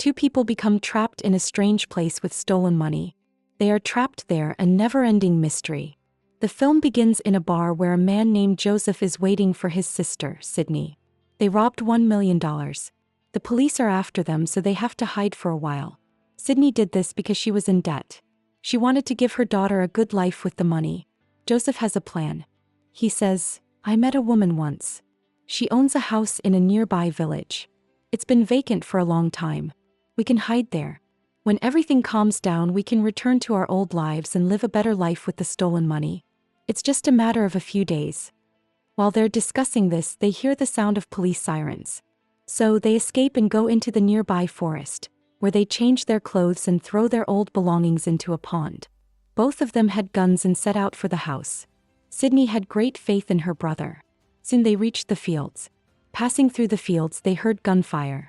Two people become trapped in a strange place with stolen money. They are trapped there, a never-ending mystery. The film begins in a bar where a man named Joseph is waiting for his sister, Sydney. They robbed $1 million. The police are after them, so they have to hide for a while. Sydney did this because she was in debt. She wanted to give her daughter a good life with the money. Joseph has a plan. He says, "I met a woman once. She owns a house in a nearby village. It's been vacant for a long time. We can hide there. When everything calms down, we can return to our old lives and live a better life with the stolen money. It's just a matter of a few days." While they're discussing this, they hear the sound of police sirens. So they escape and go into the nearby forest, where they change their clothes and throw their old belongings into a pond. Both of them had guns and set out for the house. Sydney had great faith in her brother. Soon they reached the fields. Passing through the fields, they heard gunfire.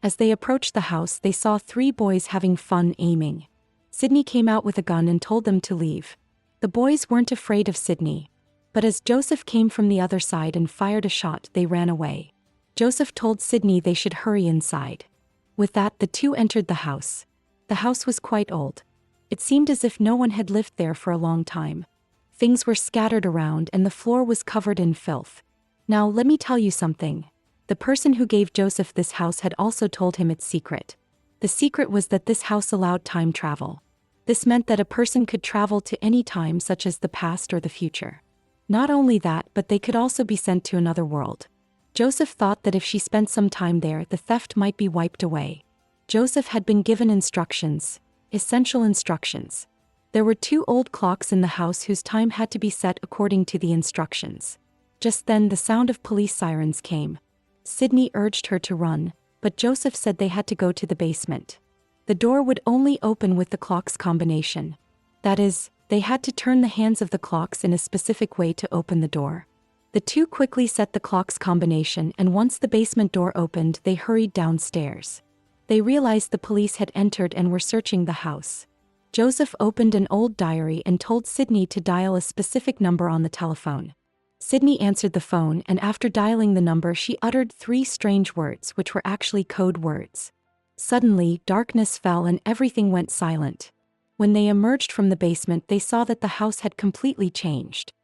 As they approached the house, they saw three boys having fun aiming. Sydney came out with a gun and told them to leave. The boys weren't afraid of Sydney. But as Joseph came from the other side and fired a shot, they ran away. Joseph told Sydney they should hurry inside. With that, the two entered the house. The house was quite old. It seemed as if no one had lived there for a long time. Things were scattered around and the floor was covered in filth. Now let me tell you something. The person who gave Joseph this house had also told him its secret. The secret was that this house allowed time travel. This meant that a person could travel to any time, such as the past or the future. Not only that, but they could also be sent to another world. Joseph thought that if she spent some time there, the theft might be wiped away. Joseph had been given instructions, essential instructions. There were two old clocks in the house whose time had to be set according to the instructions. Just then the sound of police sirens came. Sydney urged her to run, but Joseph said they had to go to the basement. The door would only open with the clock's combination. That is, they had to turn the hands of the clocks in a specific way to open the door. The two quickly set the clock's combination, and once the basement door opened, they hurried downstairs. They realized the police had entered and were searching the house. Joseph opened an old diary and told Sydney to dial a specific number on the telephone. Sydney answered the phone, and after dialing the number, she uttered three strange words, which were actually code words. Suddenly, darkness fell and everything went silent. When they emerged from the basement, they saw that the house had completely changed.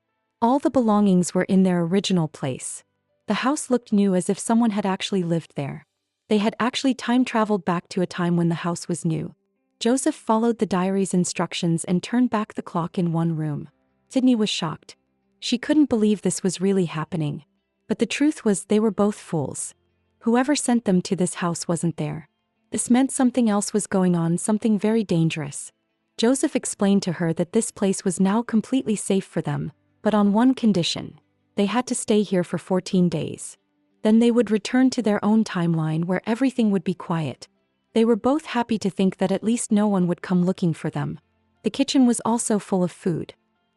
All the belongings were in their original place. The house looked new, as if someone had actually lived there. They had actually time traveled back to a time when the house was new. Joseph followed the diary's instructions and turned back the clock in one room. Sydney was shocked. She couldn't believe this was really happening. But the truth was, they were both fools. Whoever sent them to this house wasn't there. This meant something else was going on, something very dangerous. Joseph explained to her that this place was now completely safe for them, but on one condition. They had to stay here for 14 days. Then they would return to their own timeline where everything would be quiet. They were both happy to think that at least no one would come looking for them. The kitchen was also full of food.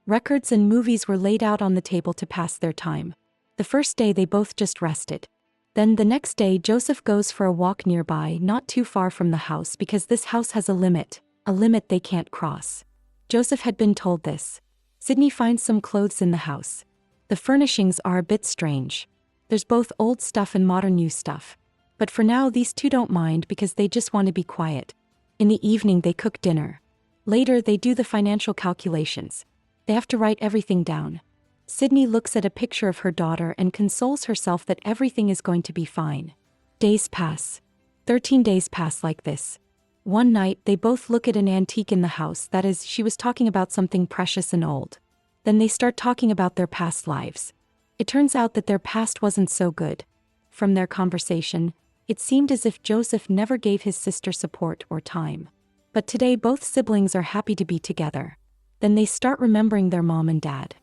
Records and movies were laid out on the table to pass their time. The first day they both just rested. Then the next day Joseph goes for a walk nearby, not too far from the house, because this house has a limit they can't cross. Joseph had been told this. Sydney finds some clothes in the house. The furnishings are a bit strange. There's both old stuff and modern new stuff. But for now these two don't mind because they just want to be quiet. In the evening they cook dinner. Later they do the financial calculations. They have to write everything down. Sydney looks at a picture of her daughter and consoles herself that everything is going to be fine. Days pass. 13 days pass like this. One night they both look at an antique in the house, that is, she was talking about something precious and old. Then they start talking about their past lives. It turns out that their past wasn't so good. From their conversation, it seemed as if Joseph never gave his sister support or time. But today both siblings are happy to be together. Then they start remembering their mom and dad.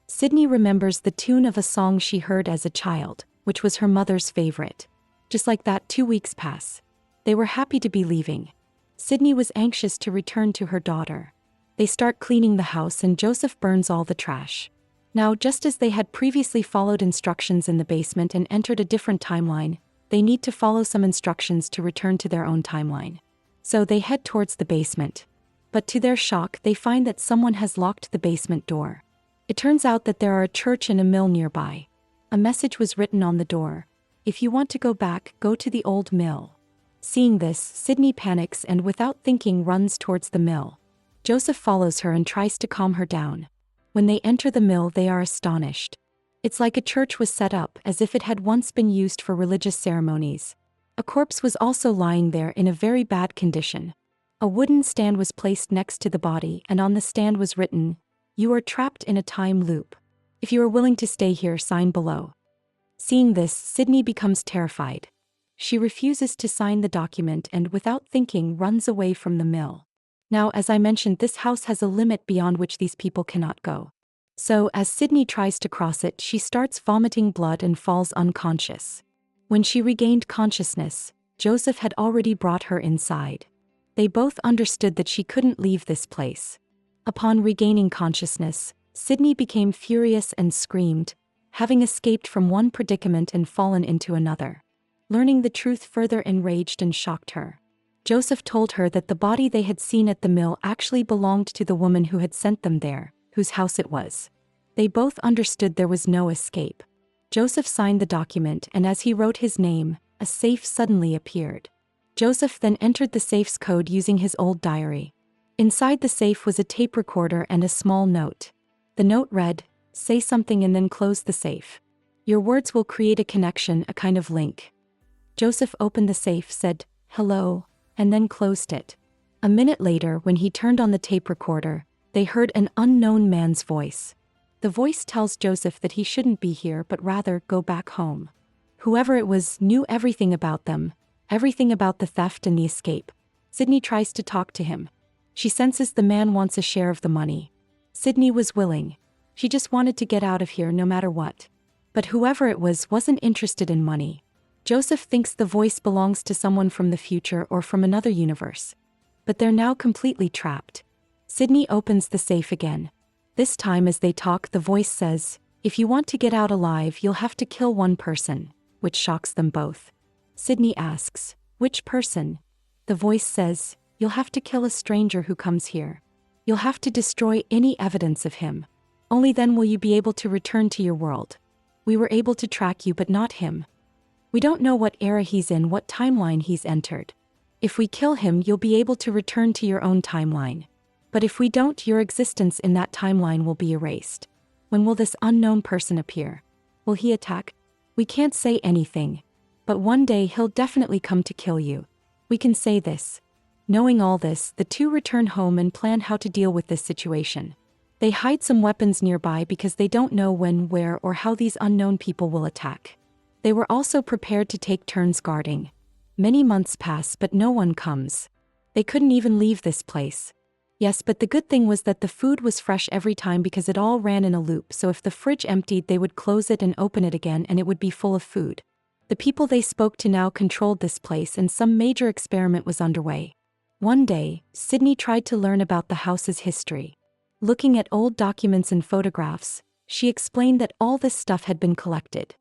Sydney remembers the tune of a song she heard as a child, which was her mother's favorite. Just like that, 2 weeks pass. They were happy to be leaving. Sydney was anxious to return to her daughter. They start cleaning the house and Joseph burns all the trash. Now, just as they had previously followed instructions in the basement and entered a different timeline, they need to follow some instructions to return to their own timeline. So they head towards the basement. But to their shock, they find that someone has locked the basement door. It turns out that there are a church and a mill nearby. A message was written on the door. If you want to go back, go to the old mill. Seeing this, Sydney panics and without thinking runs towards the mill. Joseph follows her and tries to calm her down. When they enter the mill, they are astonished. It's like a church was set up as if it had once been used for religious ceremonies. A corpse was also lying there in a very bad condition. A wooden stand was placed next to the body, and on the stand was written, "You are trapped in a time loop. If you are willing to stay here, sign below." Seeing this, Sydney becomes terrified. She refuses to sign the document and without thinking runs away from the mill. Now, as I mentioned, this house has a limit beyond which these people cannot go. So, as Sydney tries to cross it, she starts vomiting blood and falls unconscious. When she regained consciousness, Joseph had already brought her inside. They both understood that she couldn't leave this place. Upon regaining consciousness, Sydney became furious and screamed, having escaped from one predicament and fallen into another. Learning the truth further enraged and shocked her. Joseph told her that the body they had seen at the mill actually belonged to the woman who had sent them there, whose house it was. They both understood there was no escape. Joseph signed the document, and as he wrote his name, a safe suddenly appeared. Joseph then entered the safe's code using his old diary. Inside the safe was a tape recorder and a small note. The note read, "Say something and then close the safe. Your words will create a connection, a kind of link." Joseph opened the safe, said, "Hello," and then closed it. A minute later, when he turned on the tape recorder, they heard an unknown man's voice. The voice tells Joseph that he shouldn't be here but rather go back home. Whoever it was knew everything about them, everything about the theft and the escape. Sydney tries to talk to him. She senses the man wants a share of the money. Sydney was willing. She just wanted to get out of here no matter what. But whoever it was wasn't interested in money. Joseph thinks the voice belongs to someone from the future or from another universe. But they're now completely trapped. Sydney opens the safe again. This time as they talk, the voice says, "If you want to get out alive, you'll have to kill one person," which shocks them both. Sydney asks, "Which person?" The voice says, "You'll have to kill a stranger who comes here. You'll have to destroy any evidence of him. Only then will you be able to return to your world. We were able to track you but not him. We don't know what era he's in, what timeline he's entered. If we kill him, you'll be able to return to your own timeline. But if we don't, your existence in that timeline will be erased. When will this unknown person appear? Will he attack? We can't say anything. But one day he'll definitely come to kill you. We can say this." Knowing all this, the two return home and plan how to deal with this situation. They hide some weapons nearby because they don't know when, where, or how these unknown people will attack. They were also prepared to take turns guarding. Many months pass but no one comes. They couldn't even leave this place. Yes, but the good thing was that the food was fresh every time because it all ran in a loop, so if the fridge emptied they would close it and open it again and it would be full of food. The people they spoke to now controlled this place and some major experiment was underway. One day, Sydney tried to learn about the house's history. Looking at old documents and photographs, she explained that all this stuff had been collected.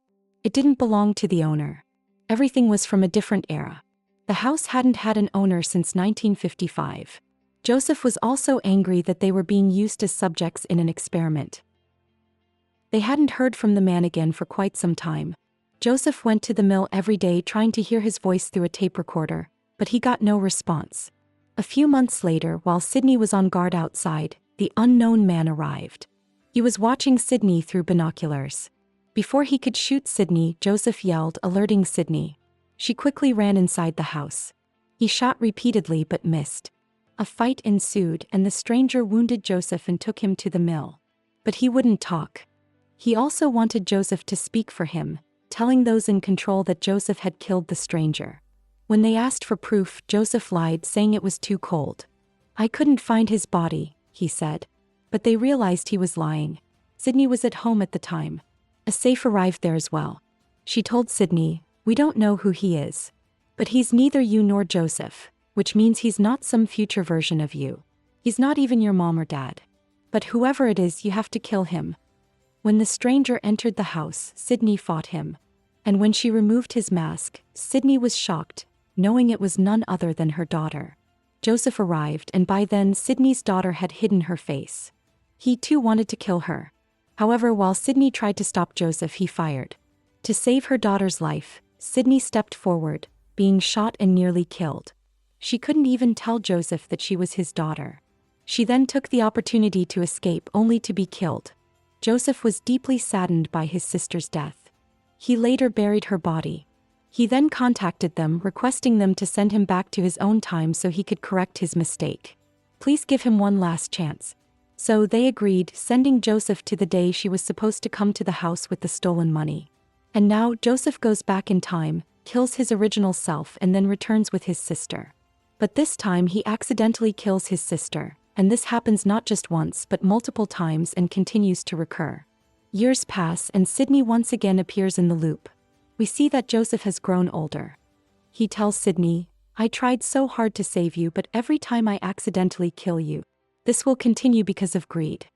It didn't belong to the owner. Everything was from a different era. The house hadn't had an owner since 1955. Joseph was also angry that they were being used as subjects in an experiment. They hadn't heard from the man again for quite some time. Joseph went to the mill every day trying to hear his voice through a tape recorder, but he got no response. A few months later, while Sydney was on guard outside, the unknown man arrived. He was watching Sydney through binoculars. Before he could shoot Sydney, Joseph yelled, alerting Sydney. She quickly ran inside the house. He shot repeatedly but missed. A fight ensued and the stranger wounded Joseph and took him to the mill. But he wouldn't talk. He also wanted Joseph to speak for him, telling those in control that Joseph had killed the stranger. When they asked for proof, Joseph lied, saying it was too cold. "I couldn't find his body," he said. But they realized he was lying. Sydney was at home at the time. A safe arrived there as well. She told Sydney, "We don't know who he is. But he's neither you nor Joseph, which means he's not some future version of you. He's not even your mom or dad. But whoever it is, you have to kill him." When the stranger entered the house, Sydney fought him. And when she removed his mask, Sydney was shocked, knowing it was none other than her daughter. Joseph arrived, and by then Sydney's daughter had hidden her face. He too wanted to kill her. However, while Sydney tried to stop Joseph, he fired. To save her daughter's life, Sydney stepped forward, being shot and nearly killed. She couldn't even tell Joseph that she was his daughter. She then took the opportunity to escape only to be killed. Joseph was deeply saddened by his sister's death. He later buried her body. He then contacted them, requesting them to send him back to his own time so he could correct his mistake. Please give him one last chance. So they agreed, sending Joseph to the day she was supposed to come to the house with the stolen money. And now Joseph goes back in time, kills his original self, and then returns with his sister. But this time he accidentally kills his sister, and this happens not just once but multiple times and continues to recur. Years pass and Sydney once again appears in the loop. We see that Joseph has grown older. He tells Sydney, "I tried so hard to save you, but every time I accidentally kill you. This will continue because of greed.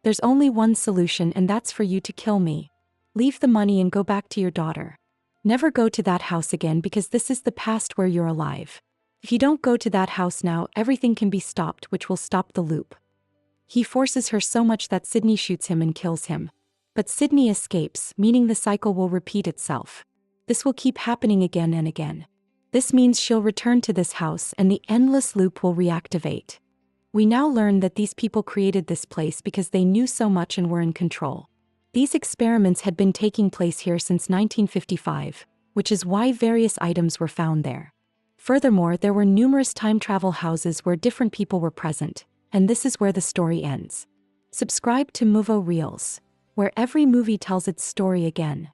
There's only one solution, and that's for you to kill me. Leave the money and go back to your daughter. Never go to that house again because this is the past where you're alive. If you don't go to that house now, everything can be stopped, which will stop the loop." He forces her so much that Sydney shoots him and kills him. But Sydney escapes, meaning the cycle will repeat itself. This will keep happening again and again. This means she'll return to this house and the endless loop will reactivate. We now learn that these people created this place because they knew so much and were in control. These experiments had been taking place here since 1955, which is why various items were found there. Furthermore, there were numerous time travel houses where different people were present, and this is where the story ends. Subscribe to Movo Reels, where every movie tells its story again.